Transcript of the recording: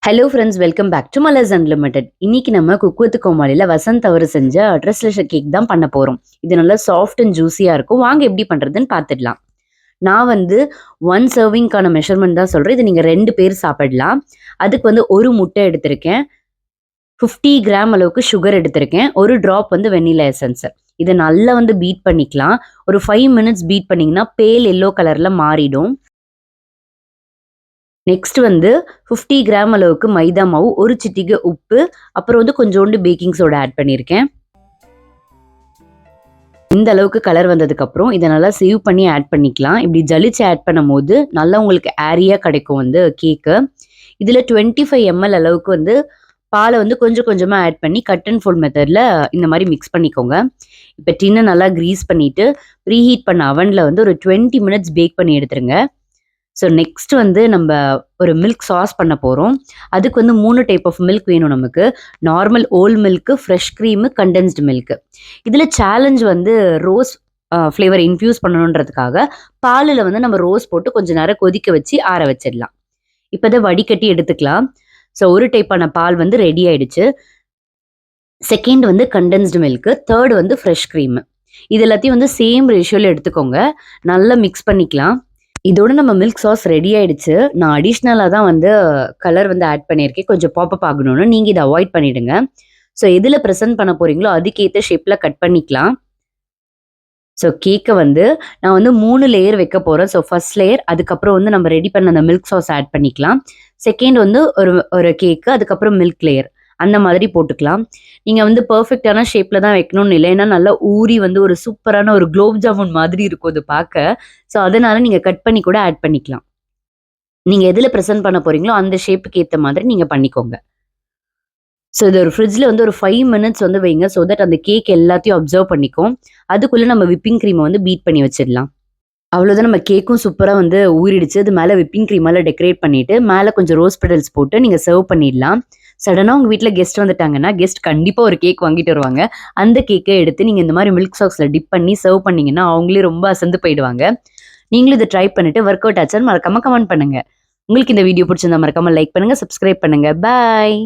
Hello friends, welcome back to Malars unlimited. இன்னைக்கு நம்ம cook with கோமாளியில் வசந்த் அவர் செஞ்ச ட்ரெஸ்லெஸ் கேக் தான் பண்ண போகிறோம். இது நல்லா சாஃப்ட் அண்ட் ஜூஸியாக இருக்கும். வாங்க எப்படி பண்ணுறதுன்னு பார்த்துடலாம். நான் வந்து 1 சர்விங்கான மெஷர்மெண்ட் தான் சொல்கிறேன். இது நீங்கள் 2 பேர் சாப்பிடலாம். அதுக்கு வந்து ஒரு முட்டை எடுத்திருக்கேன், 50 கிராம் அளவுக்கு சுகர் எடுத்திருக்கேன், ஒரு ட்ராப் வந்து வெண்ணிலா எசன்ஸ். இதை நல்லா வந்து பீட் பண்ணிக்கலாம். ஒரு 5 மினிட்ஸ் பீட் பண்ணிங்கன்னா பேல் எல்லோ கலரில் மாறிடும். நெக்ஸ்ட் வந்து 50 கிராம் அளவுக்கு மைதா மாவு, ஒரு சிட்டிகை உப்பு, அப்புறம் வந்து கொஞ்சோண்டு பேக்கிங் சோடா ஆட் பண்ணியிருக்கேன். இந்த அளவுக்கு கலர் வந்ததுக்கு அப்புறம் இதை நல்லா சேவ் பண்ணி ஆட் பண்ணிக்கலாம். இப்படி ஜலிச்சு ஆட் பண்ணும் போது நல்லா உங்களுக்கு ஏரியா கிடைக்கும் வந்து கேக்கு. இதில் 25 ml அளவுக்கு வந்து பாலை வந்து கொஞ்சம் கொஞ்சமாக ஆட் பண்ணி கட் அண்ட் ஃபோல்ட் மெத்தடில் இந்த மாதிரி மிக்ஸ் பண்ணிக்கோங்க. இப்போ டின்னை நல்லா க்ரீஸ் பண்ணிவிட்டு ப்ரீஹீட் பண்ண அவனில் வந்து ஒரு 20 மினிட்ஸ் பேக் பண்ணி எடுத்துருங்க. ஸோ நெக்ஸ்ட் வந்து நம்ம ஒரு மில்க் சாஸ் பண்ண போகிறோம். அதுக்கு வந்து 3 டைப் ஆஃப் மில்க் வேணும் நமக்கு. Normal whole milk, fresh cream, condensed milk. இதில் சேலஞ்ச் வந்து ரோஸ் ஃப்ளேவர் இன்ஃப்யூஸ் பண்ணணுன்றதுக்காக பாலில் வந்து நம்ம ரோஸ் போட்டு கொஞ்சம் நேரம் கொதிக்க வச்சு ஆற வச்சிடலாம். இப்போ அதை வடிகட்டி எடுத்துக்கலாம். ஸோ ஒரு டைப்பான பால் வந்து ரெடி ஆயிடுச்சு. செகண்ட் வந்து கண்டென்ஸ்டு மில்க்கு, தேர்ட் வந்து ஃப்ரெஷ் க்ரீமு. இது எல்லாத்தையும் வந்து சேம் ரேஷியோவில் எடுத்துக்கோங்க. நல்லா மிக்ஸ் பண்ணிக்கலாம். இதோட நம்ம மில்க் சாஸ் ரெடி ஆயிடுச்சு. நான் அடிஷ்னலாக தான் வந்து கலர் வந்து ஆட் பண்ணியிருக்கேன், கொஞ்சம் பாப்பப் ஆகணும்னு. நீங்கள் இதை அவாய்ட் பண்ணிவிடுங்க. ஸோ எதில் ப்ரெசென்ட் பண்ண போகிறீங்களோ அதுக்கேற்ற ஷேப்பில் கட் பண்ணிக்கலாம். ஸோ கேக்கை வந்து நான் வந்து 3 லேயர் வைக்க போகிறேன். ஸோ ஃபர்ஸ்ட் லேயர், அதுக்கப்புறம் வந்து நம்ம ரெடி பண்ண அந்த மில்க் சாஸ் ஆட் பண்ணிக்கலாம். செகண்ட் வந்து ஒரு கேக்கு, அதுக்கப்புறம் மில்க் லேயர், அந்த மாதிரி போட்டுக்கலாம். நீங்கள் வந்து பர்ஃபெக்டான ஷேப்பில் தான் வைக்கணும்னு இல்லை, ஏன்னா நல்லா ஊறி வந்து ஒரு சூப்பரான ஒரு குலோப் ஜாமுன் மாதிரி இருக்கும் அது பார்க்க. ஸோ அதனால நீங்கள் கட் பண்ணி கூட ஆட் பண்ணிக்கலாம். நீங்கள் எதில் ப்ரெசென்ட் பண்ண போகிறீங்களோ அந்த ஷேப்புக்கு ஏற்ற மாதிரி நீங்கள் பண்ணிக்கோங்க. ஸோ இது ஒரு ஃப்ரிட்ஜில் வந்து ஒரு 5 மினிட்ஸ் வந்து வைங்க. ஸோ தட் அந்த கேக் எல்லாத்தையும் அப்சர்வ் பண்ணிக்கும். அதுக்குள்ளே நம்ம விப்பிங் க்ரீமை வந்து பீட் பண்ணி வச்சிடலாம். அவ்வளோதான், நம்ம கேக்கும் சூப்பராக வந்து ஊறிடுச்சு. அது மேலே விப்பிங் க்ரீமால் டெக்கரேட் பண்ணிவிட்டு மேலே கொஞ்சம் ரோஸ் பெடல்ஸ் போட்டு நீங்கள் சர்வ் பண்ணிடலாம். சடனாக உங்கள் வீட்டில் கெஸ்ட் வந்துட்டாங்கன்னா கெஸ்ட் கண்டிப்பாக ஒரு கேக் வாங்கிட்டு வருவாங்க. அந்த கேக்கை எடுத்து நீங்கள் இந்த மாதிரி மில்க் சாஸில் டிப் பண்ணி சர்வ் பண்ணிங்கன்னா அவங்களே ரொம்ப அசந்து போயிடுவாங்க. நீங்களும் இதை ட்ரை பண்ணிவிட்டு ஒர்க் அவுட் ஆச்சுன்னு மறக்காமல் கமெண்ட் பண்ணுங்கள். உங்களுக்கு இந்த வீடியோ பிடிச்சிருந்தா மறக்காமல் லைக் பண்ணுங்கள், சப்ஸ்கிரைப் பண்ணுங்கள். பாய்.